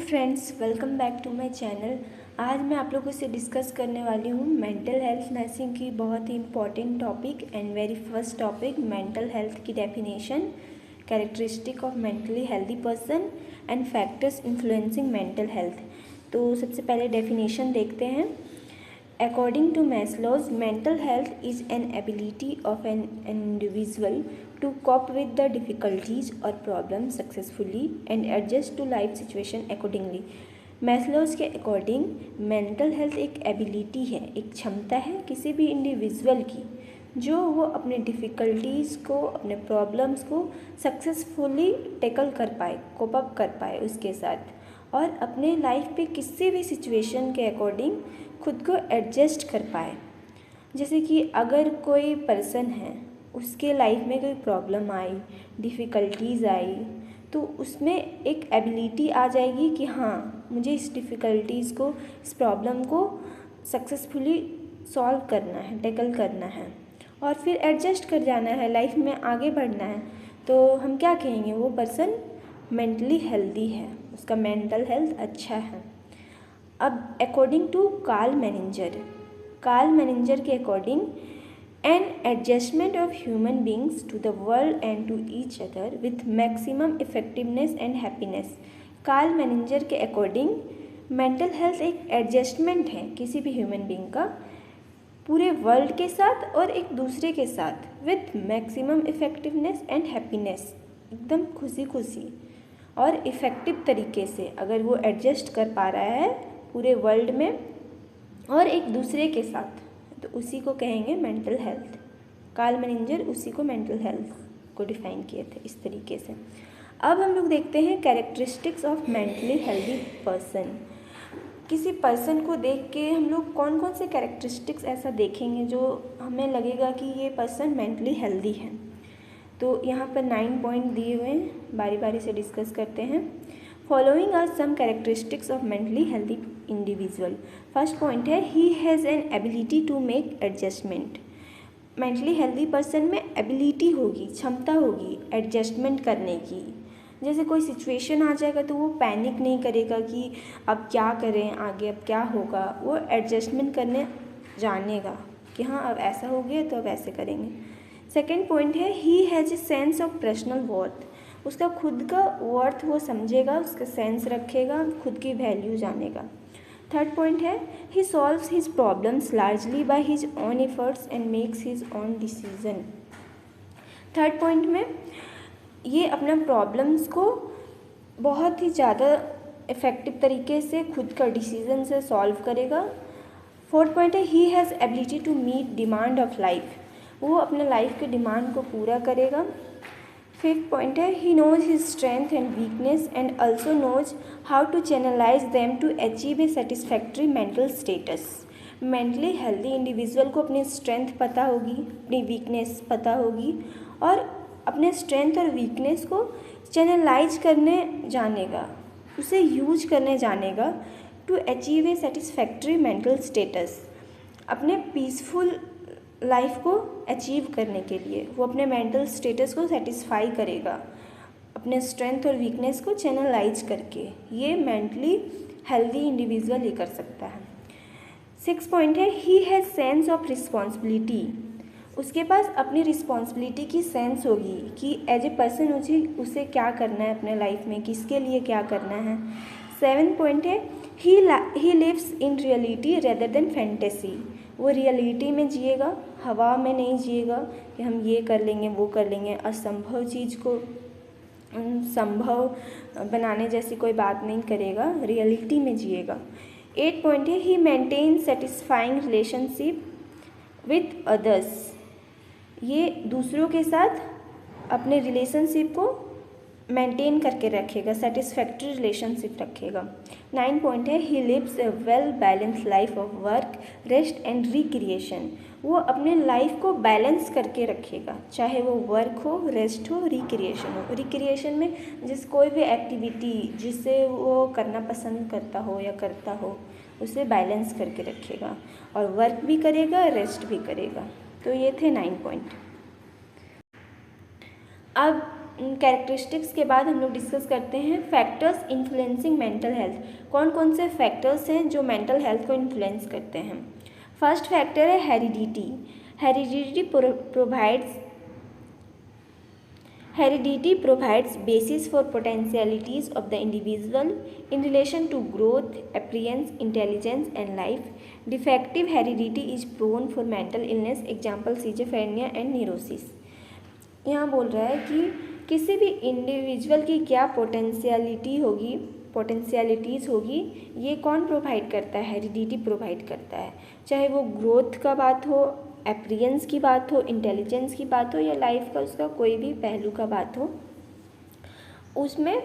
Friends, welcome back to my channel. आज मैं आप लोगों से डिस्कस करने वाली हूँ मेंटल हेल्थ नर्सिंग की बहुत ही important topic and very first topic, mental health की definition, characteristic of mentally healthy person and factors influencing mental health. तो सबसे पहले डेफिनेशन देखते हैं। According to Maslow's, mental health is an ability of an individual to cope with the difficulties or problems successfully and adjust to life situation accordingly. Maslow's के according mental health एक ability है, एक क्षमता है किसी भी इंडिविजुअल की, जो वो अपने डिफ़िकल्टीज़ को, अपने प्रॉब्लम्स को सक्सेसफुली टैकल कर पाए, कोप अप कर पाए उसके साथ, और अपने लाइफ पे किसी भी सिचुएशन के अकॉर्डिंग खुद को एडजस्ट कर पाए। जैसे कि अगर कोई पर्सन है, उसके लाइफ में कोई प्रॉब्लम आई, डिफ़िकल्टीज़ आई, तो उसमें एक एबिलिटी आ जाएगी कि हाँ, मुझे इस डिफ़िकल्टीज़ को, इस प्रॉब्लम को सक्सेसफुली सॉल्व करना है, टैकल करना है और फिर एडजस्ट कर जाना है, लाइफ में आगे बढ़ना है। तो हम क्या कहेंगे, वो पर्सन मेंटली हेल्दी है, उसका मेंटल हेल्थ अच्छा है। अब अकॉर्डिंग टू कार्ल मैनेजर के according, an adjustment of human beings to the world and to each other with maximum effectiveness and happiness. Karl Menninger के अकॉर्डिंग मेंटल हेल्थ एक adjustment है किसी भी ह्यूमन बींग का, पूरे वर्ल्ड के साथ और एक दूसरे के साथ, with maximum effectiveness and happiness, एकदम खुशी और इफ़ेक्टिव तरीके से अगर वो एडजस्ट कर पा रहा है पूरे वर्ल्ड में और एक दूसरे के साथ, तो उसी को कहेंगे मेंटल हेल्थ। कार्ल मैनेजर उसी को मेंटल हेल्थ को डिफ़ाइन किए थे इस तरीके से। अब हम लोग देखते हैं characteristics of mentally healthy person. किसी पर्सन को देख के हम लोग कौन कौन से कैरेक्टरिस्टिक्स ऐसा देखेंगे जो हमें लगेगा कि ये पर्सन मेंटली हेल्दी है। तो यहाँ पर 9 पॉइंट दिए हुए हैं, बारी बारी से डिस्कस करते हैं। Following are some characteristics of mentally healthy individual. First point है, he has an ability to make adjustment. Mentally healthy person में एबिलिटी होगी, क्षमता होगी एडजस्टमेंट करने की। जैसे कोई सिचुएशन आ जाएगा तो वो पैनिक नहीं करेगा कि अब क्या करें, आगे अब क्या होगा। वो एडजस्टमेंट करने जानेगा कि हाँ, अब ऐसा हो गया तो अब ऐसे करेंगे। सेकेंड पॉइंट है, he has a sense of personal worth. उसका खुद का वर्थ वो समझेगा, उसका सेंस रखेगा, खुद की वैल्यू जानेगा। थर्ड पॉइंट है, he solves his problems largely by his own efforts and makes his own decision. Third point में ये अपना प्रॉब्लम्स को बहुत ही ज़्यादा इफ़ेक्टिव तरीके से खुद का डिसीजन से सॉल्व करेगा। फोर्थ पॉइंट है, he has ability to meet demand of life. वो अपने लाइफ के डिमांड को पूरा करेगा। फिफ्थ पॉइंट है, he knows his strength and weakness and also knows how to channelize them to achieve a satisfactory mental status. Mentally healthy individual को अपनी strength पता होगी, अपनी वीकनेस पता होगी और अपने स्ट्रेंथ और वीकनेस को चैनलाइज करने जानेगा, उसे यूज करने जानेगा to achieve a satisfactory mental status. अपने पीसफुल लाइफ को अचीव करने के लिए वो अपने मेंटल स्टेटस को सेटिस्फाई करेगा अपने स्ट्रेंथ और वीकनेस को चैनलाइज करके। ये मेंटली हेल्दी इंडिविजुअल ही कर सकता है। सिक्स पॉइंट है, he has sense of responsibility. उसके पास अपनी रिस्पॉन्सिबिलिटी की सेंस होगी कि एज ए पर्सन उसे क्या करना है अपने लाइफ में, किसके लिए क्या करना है। सेवेंथ पॉइंट है, he lives in reality rather than fantasy. वो रियलिटी में जिएगा, हवा में नहीं जिएगा कि हम ये कर लेंगे, वो कर लेंगे। असंभव चीज़ को संभव बनाने जैसी कोई बात नहीं करेगा, रियलिटी में जिएगा। 8 पॉइंट है, he maintain satisfying relationship with others. ये दूसरों के साथ अपने रिलेशनशिप को मेंटेन करके रखेगा, सेटिस्फैक्ट्री रिलेशनशिप रखेगा। 9 पॉइंट है, he lives a well balance life of work, rest and recreation. वो अपने लाइफ को बैलेंस करके रखेगा, चाहे वो वर्क हो, रेस्ट हो, रिक्रिएशन हो। रिक्रिएशन में कोई भी एक्टिविटी जिसे वो करना पसंद करता हो या करता हो, उसे बैलेंस करके रखेगा और वर्क भी करेगा, रेस्ट भी करेगा। तो ये थे 9 पॉइंट। अब कैरेक्टरिस्टिक्स के बाद हम लोग डिस्कस करते हैं फैक्टर्स इन्फ्लुएंसिंग मेंटल हेल्थ। कौन कौन से फैक्टर्स हैं जो मेंटल हेल्थ को इन्फ्लुएंस करते हैं। फर्स्ट फैक्टर है heredity. Heredity provides basis for potentialities of the individual in relation to growth, appearance, intelligence, and life. Defective heredity is prone for mental illness, example schizophrenia and neurosis. यहाँ बोल रहा है कि किसी भी इंडिविजुअल की क्या पोटेंशियलिटीज़ होगी, ये कौन प्रोवाइड करता है, हेरिडिटी प्रोवाइड करता है। चाहे वो ग्रोथ का बात हो, अपीयरेंस की बात हो, इंटेलिजेंस की बात हो, या लाइफ का उसका कोई भी पहलू का बात हो, उसमें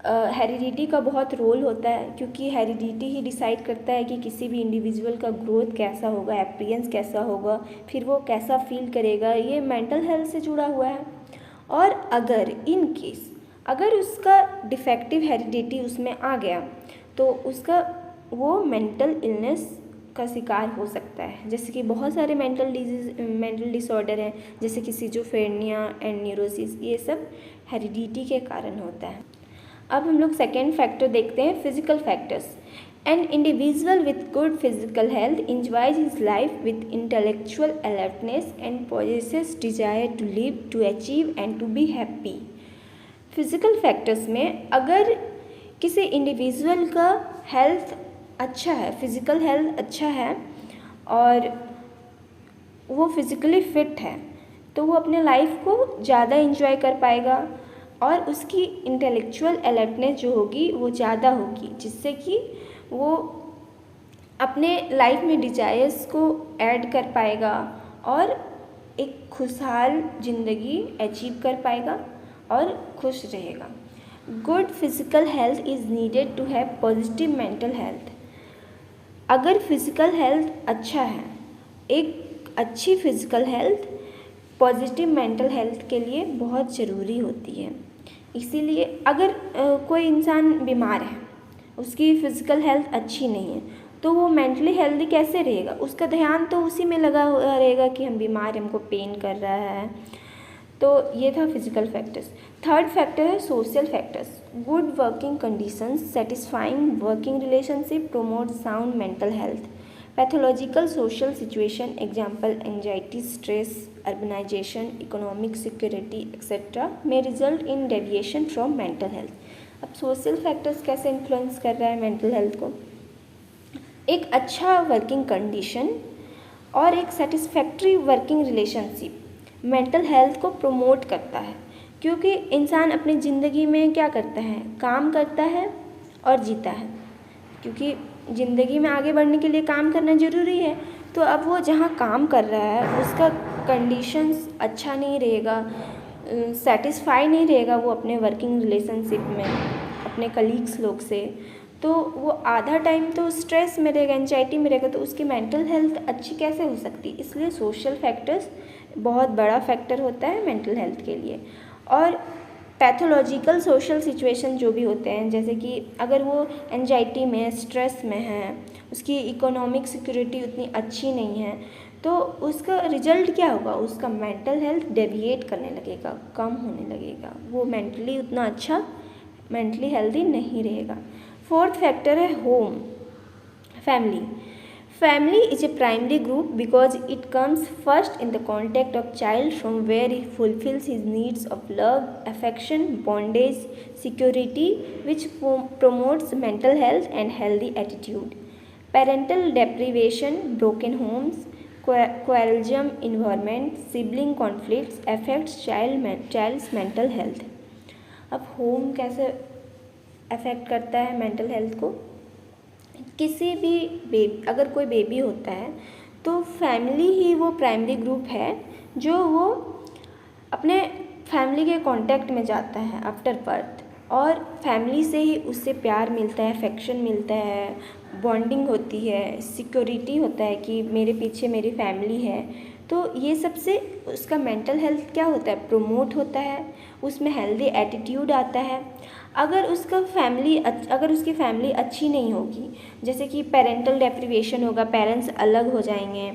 हेरिडिटी का बहुत रोल होता है, क्योंकि हेरिडिटी ही डिसाइड करता है कि किसी भी इंडिविजुअल का ग्रोथ कैसा होगा, अपीयरेंस कैसा होगा, फिर वो कैसा फील करेगा। ये मेंटल हेल्थ से जुड़ा हुआ है। और अगर इन केस अगर उसका डिफेक्टिव हेरिडिटी उसमें आ गया तो उसका वो मेंटल इलनेस का शिकार हो सकता है। जैसे कि बहुत सारे मेंटल डिसऑर्डर हैं, जैसे कि सिजोफ्रेनिया एंड न्यूरोसिस, ये सब हेरिडिटी के कारण होता है। अब हम लोग सेकेंड फैक्टर देखते हैं, physical factors. An individual with good physical health enjoys his life with intellectual alertness and possesses desire to live, to achieve and to be happy। Physical factors में अगर किसी इंडिविजुअल का हेल्थ अच्छा है, physical health अच्छा है और वो फिज़िकली फिट है, तो वो अपने लाइफ को ज़्यादा इंजॉय कर पाएगा और उसकी इंटेलेक्चुअल अलर्टनेस जो होगी वो ज़्यादा होगी, जिससे कि वो अपने लाइफ में डिजायर्स को ऐड कर पाएगा और एक खुशहाल ज़िंदगी अचीव कर पाएगा और खुश रहेगा। Good physical health is needed to have positive mental health. अगर फिज़िकल हेल्थ अच्छा है, एक अच्छी physical health positive mental health के लिए बहुत ज़रूरी होती है। इसीलिए अगर कोई इंसान बीमार है, उसकी फ़िज़िकल हेल्थ अच्छी नहीं है, तो वो मेंटली हेल्दी कैसे रहेगा। उसका ध्यान तो उसी में लगा हुआ रहेगा कि हम बीमार हैं, हमको पेन कर रहा है। तो ये था फिजिकल फैक्टर्स। थर्ड फैक्टर है social factors. Good working conditions, satisfying working relationship promote sound mental health. Pathological social situation, example anxiety, stress, urbanization, economic security etcetera may result in deviation from mental health. अब social factors कैसे influence कर रहा है mental health को। एक अच्छा working condition और एक satisfactory working relationship mental health को प्रमोट करता है, क्योंकि इंसान अपनी ज़िंदगी में क्या करता है, काम करता है और जीता है, क्योंकि ज़िंदगी में आगे बढ़ने के लिए काम करना ज़रूरी है। तो अब वो जहाँ काम कर रहा है उसका कंडीशंस अच्छा नहीं रहेगा, सेटिस्फाई नहीं रहेगा वो अपने वर्किंग रिलेशनशिप में अपने कलीग्स लोग से, तो वो आधा टाइम तो स्ट्रेस में रहेगा, एंजाइटी में रहेगा, तो उसकी मेंटल हेल्थ अच्छी कैसे हो सकती। इसलिए सोशल फैक्टर्स बहुत बड़ा फैक्टर होता है मेंटल हेल्थ के लिए। और पैथोलॉजिकल सोशल सिचुएशन जो भी होते हैं, जैसे कि अगर वो एंजाइटी में, स्ट्रेस में है, उसकी इकोनॉमिक सिक्योरिटी उतनी अच्छी नहीं है, तो उसका रिजल्ट क्या होगा, उसका मेंटल हेल्थ डेविएट करने लगेगा, कम होने लगेगा, वो मेंटली उतना अच्छा, मेंटली हेल्दी नहीं रहेगा। फोर्थ फैक्टर है home, family. Family is a primary group because it comes first in the contact of child, from where he fulfills his needs of love, affection, bondage, security, which promotes mental health and healthy attitude. Parental deprivation, broken homes, quarrelsome environment, sibling conflicts affects child's mental health. अब home कैसे affect करता है mental health को। किसी भी अगर कोई baby होता है तो फैमिली ही वो प्राइमरी ग्रुप है जो वो अपने फैमिली के कांटेक्ट में जाता है आफ्टर बर्थ, और फैमिली से ही उससे प्यार मिलता है, अफेक्शन मिलता है, बॉन्डिंग होती है, सिक्योरिटी होता है कि मेरे पीछे मेरी फैमिली है। तो ये सबसे उसका मेंटल हेल्थ क्या होता है, प्रोमोट होता है, उसमें हेल्दी एटीट्यूड आता है। अगर उसकी फैमिली अच्छी नहीं होगी, जैसे कि पेरेंटल डेप्रिवेशन होगा, पेरेंट्स अलग हो जाएंगे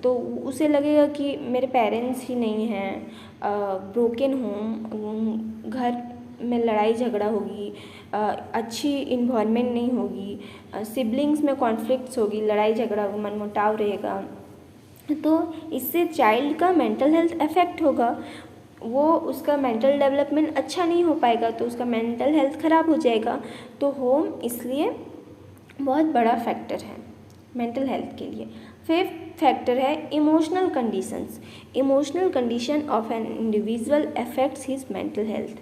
तो उसे लगेगा कि मेरे पेरेंट्स ही नहीं हैं, ब्रोकन हूँ, घर में लड़ाई झगड़ा होगी, अच्छी इन्वायरमेंट नहीं होगी, सिबलिंग्स में कॉन्फ्लिक्ट्स होगी, लड़ाई झगड़ा होगा, मनमुटाव रहेगा। तो इससे चाइल्ड का मेंटल हेल्थ अफेक्ट होगा, वो उसका मेंटल डेवलपमेंट अच्छा नहीं हो पाएगा, तो उसका मेंटल हेल्थ ख़राब हो जाएगा। तो होम इसलिए बहुत बड़ा फैक्टर है मेंटल हेल्थ के लिए। फिफ्थ फैक्टर है emotional conditions. Emotional condition of an individual affects his mental health.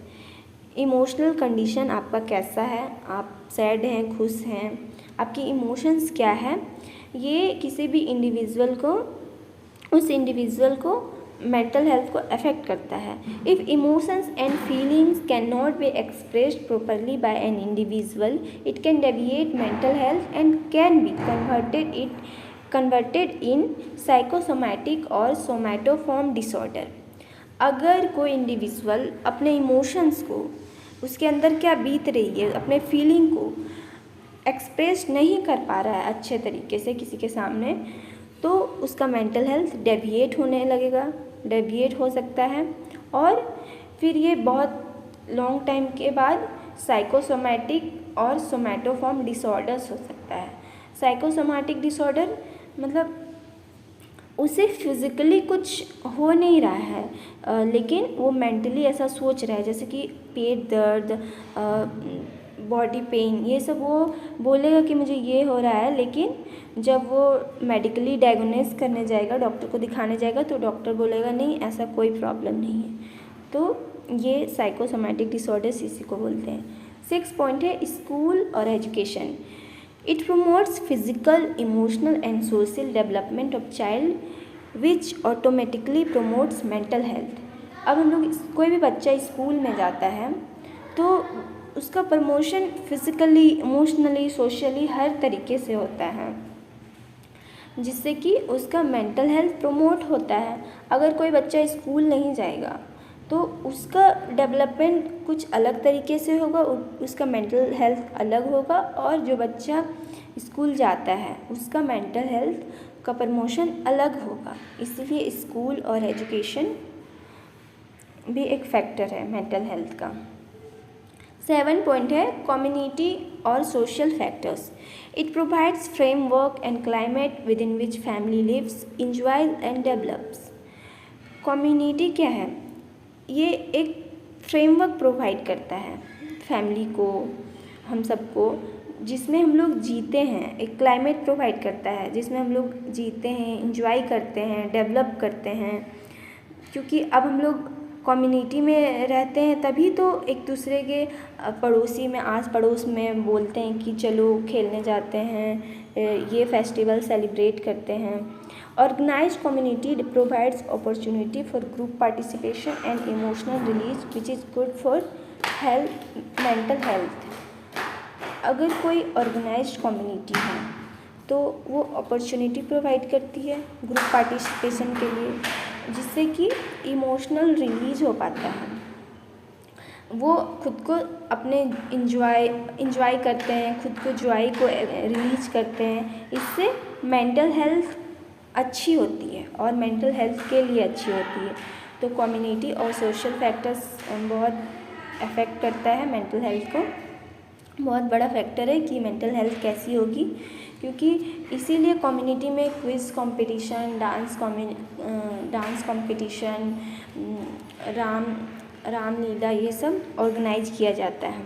Emotional condition आपका कैसा है, आप सैड हैं, खुश हैं, आपकी इमोशंस क्या है, ये किसी भी इंडिविजुअल को, उस इंडिविजुअल को मेंटल हेल्थ को अफेक्ट करता है। If emotions and feelings can not be expressed properly by an individual, it can deviate mental health and can be converted in psychosomatic और सोमैटोफॉर्म डिसऑर्डर। अगर कोई इंडिविजुअल अपने इमोशंस को, उसके अंदर क्या बीत रही है, अपने फीलिंग को एक्सप्रेस नहीं कर पा रहा है अच्छे तरीके से किसी के सामने, तो उसका मेंटल हेल्थ डेविएट होने लगेगा, डेविएट हो सकता है, और फिर ये बहुत लॉन्ग टाइम के बाद साइकोसोमैटिक और सोमैटोफॉर्म डिसऑर्डर्स हो सकता है। साइकोसोमैटिक डिसऑर्डर मतलब उसे फिज़िकली कुछ हो नहीं रहा है, लेकिन वो मेंटली ऐसा सोच रहा है, जैसे कि पेट दर्द, बॉडी पेन, ये सब वो बोलेगा कि मुझे ये हो रहा है, लेकिन जब वो मेडिकली डायग्नोस करने जाएगा, डॉक्टर को दिखाने जाएगा, तो डॉक्टर बोलेगा नहीं, ऐसा कोई प्रॉब्लम नहीं है। तो ये साइकोसोमैटिक डिसऑर्डर्स इसी को बोलते हैं। 6 पॉइंट है स्कूल और education. It promotes physical, emotional and social development of child which automatically promotes mental health। अब हम लोग कोई भी बच्चा स्कूल में जाता है तो उसका प्रमोशन फिज़िकली, इमोशनली, सोशली हर तरीके से होता है, जिससे कि उसका मेंटल हेल्थ प्रमोट होता है। अगर कोई बच्चा स्कूल नहीं जाएगा तो उसका डेवलपमेंट कुछ अलग तरीके से होगा, उसका मेंटल हेल्थ अलग होगा, और जो बच्चा स्कूल जाता है उसका मेंटल हेल्थ का प्रमोशन अलग होगा। इसलिए स्कूल और एजुकेशन भी एक फैक्टर है मेंटल हेल्थ का। 7 पॉइंट है कम्युनिटी और social factors. It provides framework and climate with in which family lives, enjoys and develops. Community क्या है? ये एक फ्रेमवर्क प्रोवाइड करता है फैमिली को, हम सबको, जिसमें हम लोग जीते हैं। एक क्लाइमेट प्रोवाइड करता है जिसमें हम लोग जीते हैं, एंजॉय करते हैं, डेवलप करते हैं। क्योंकि अब हम लोग कम्युनिटी में रहते हैं, तभी तो एक दूसरे के पड़ोसी में, आस पड़ोस में बोलते हैं कि चलो खेलने जाते हैं, ये फेस्टिवल सेलिब्रेट करते हैं। Organized community provides opportunity for group participation and emotional release, which is good for mental health। अगर कोई ऑर्गेनाइज्ड कम्युनिटी है तो वो अपॉर्चुनिटी प्रोवाइड करती है ग्रुप पार्टिसिपेशन के लिए, जिससे कि इमोशनल रिलीज हो पाता है। वो खुद को अपने इंजॉय करते हैं, खुद को जॉय को रिलीज करते हैं। इससे मेंटल हेल्थ अच्छी होती है और मेंटल हेल्थ के लिए अच्छी होती है। तो कम्युनिटी और सोशल फैक्टर्स बहुत अफेक्ट करता है मेंटल हेल्थ को। बहुत बड़ा फैक्टर है कि मेंटल हेल्थ कैसी होगी, क्योंकि इसीलिए कम्युनिटी में quiz competition, dance competition, Ramlila, ये सब ऑर्गेनाइज किया जाता है।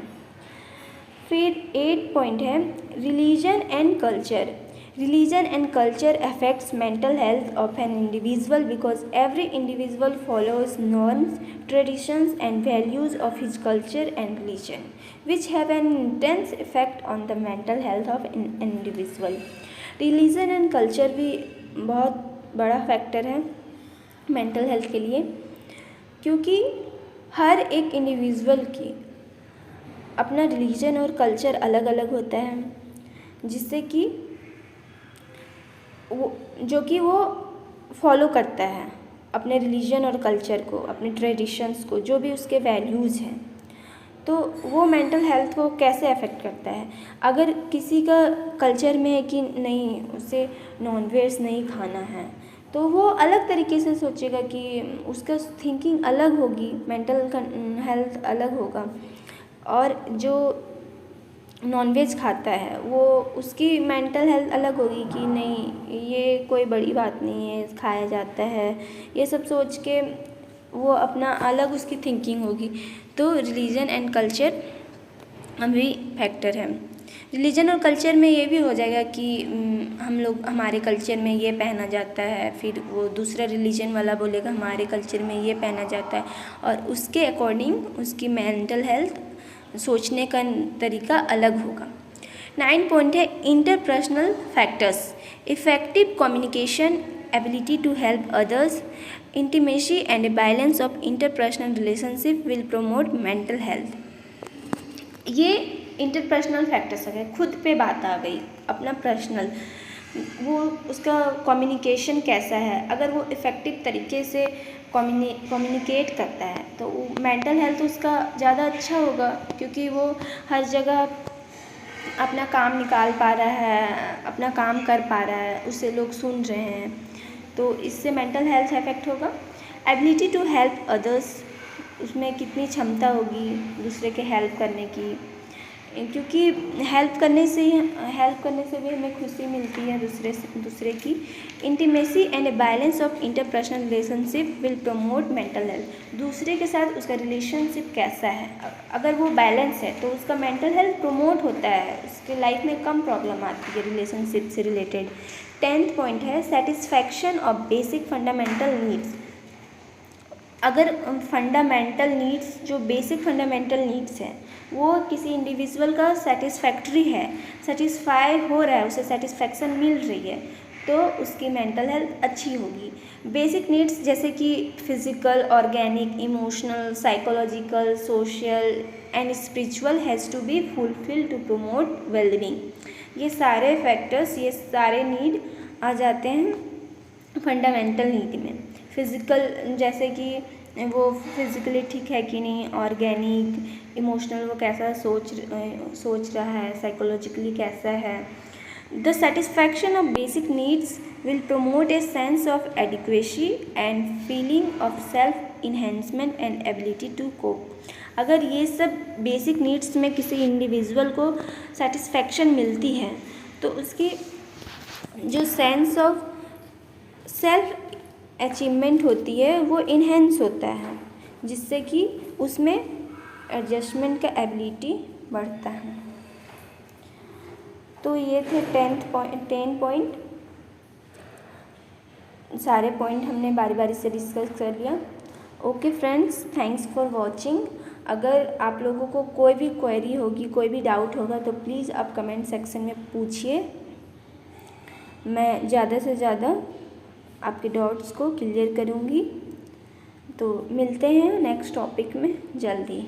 फिर 8 पॉइंट है religion and culture. Religion and culture affects mental health of an individual because every individual follows norms, traditions and values of his culture and religion, which have an intense effect on the mental health of an individual। Religion and culture भी बहुत बड़ा factor है mental health के लिए, क्योंकि हर एक individual की अपना रिलीजन और कल्चर अलग अलग होता है, जिससे कि वो फॉलो करता है अपने रिलीजन और कल्चर को, अपने ट्रेडिशंस को, जो भी उसके वैल्यूज़ हैं। तो वो मेंटल हेल्थ को कैसे अफेक्ट करता है? अगर किसी का कल्चर में है कि नहीं, उसे नॉनवेज नहीं खाना है, तो वो अलग तरीके से सोचेगा कि उसका थिंकिंग अलग होगी, मेंटल हेल्थ अलग होगा। और जो नॉनवेज खाता है वो उसकी मेंटल हेल्थ अलग होगी कि नहीं ये कोई बड़ी बात नहीं है, खाया जाता है, ये सब सोच के वो अपना अलग उसकी थिंकिंग होगी। तो रिलीजन एंड कल्चर भी फैक्टर है। रिलीजन और कल्चर में ये भी हो जाएगा कि हम लोग हमारे कल्चर में ये पहना जाता है, फिर वो दूसरा रिलीजन वाला बोलेगा हमारे कल्चर में ये पहना जाता है, और उसके अकॉर्डिंग उसकी मेंटल हेल्थ सोचने का तरीका अलग होगा। 9 पॉइंट है interpersonal factors, effective communication, ability to help others, intimacy and a balance of interpersonal relationship will promote mental health. ये इंटरपर्सनल फैक्टर्स आ गए, खुद पे बात आ गई, अपना पर्सनल, वो उसका कम्युनिकेशन कैसा है, अगर वो इफ़ेक्टिव तरीके से कम्युनिकेट करता है तो मेंटल हेल्थ उसका ज़्यादा अच्छा होगा, क्योंकि वो हर जगह अपना काम निकाल पा रहा है, अपना काम कर पा रहा है, उसे लोग सुन रहे हैं, तो इससे मेंटल हेल्थ इफेक्ट होगा। एबिलिटी टू हेल्प अदर्स, उसमें कितनी क्षमता होगी दूसरे के हेल्प करने की, क्योंकि हेल्प करने से भी हमें खुशी मिलती है दूसरे की। Intimacy and a balance of interpersonal relationship will promote mental health, दूसरे के साथ उसका रिलेशनशिप कैसा है, अगर वो बैलेंस है तो उसका मेंटल हेल्थ प्रमोट होता है, उसके लाइफ में कम प्रॉब्लम आती है रिलेशनशिप से रिलेटेड। 10th पॉइंट है satisfaction of basic fundamental needs, अगर फंडामेंटल नीड्स जो बेसिक फंडामेंटल नीड्स हैं वो किसी इंडिविजुअल का सेटिस्फैक्ट्री है, सेटिस्फाई हो रहा है, उसे सेटिस्फैक्शन मिल रही है, तो उसकी मेंटल हेल्थ अच्छी होगी। बेसिक नीड्स जैसे कि physical, organic, emotional, psychological, social and spiritual has to be fulfil to promote wellbeing. ये सारे फैक्टर्स, ये सारे नीड आ जाते हैं फंडामेंटल नीड में। फिज़िकल जैसे कि वो फिज़िकली ठीक है कि नहीं, ऑर्गेनिक, इमोशनल वो कैसा सोच रहा है, साइकोलॉजिकली कैसा है। The satisfaction of basic needs will promote a sense of adequacy and feeling of self enhancement and ability to cope. अगर ये सब बेसिक नीड्स में किसी इंडिविजुअल को सेटिस्फैक्शन मिलती है तो उसकी जो सेंस ऑफ सेल्फ अचीवमेंट होती है वो इन्हेंस होता है, जिससे कि उसमें एडजस्टमेंट का एबिलिटी बढ़ता है। तो ये थे 10 पॉइंट, सारे पॉइंट हमने बारी बारी से डिस्कस कर लिया। Okay friends, thanks for watching. अगर आप लोगों को कोई भी क्वेरी होगी, कोई भी डाउट होगा तो प्लीज़ आप कमेंट सेक्शन में पूछिए, मैं ज़्यादा से ज़्यादा आपके डाउट्स को क्लियर करूँगी। तो मिलते हैं नेक्स्ट टॉपिक में जल्दी।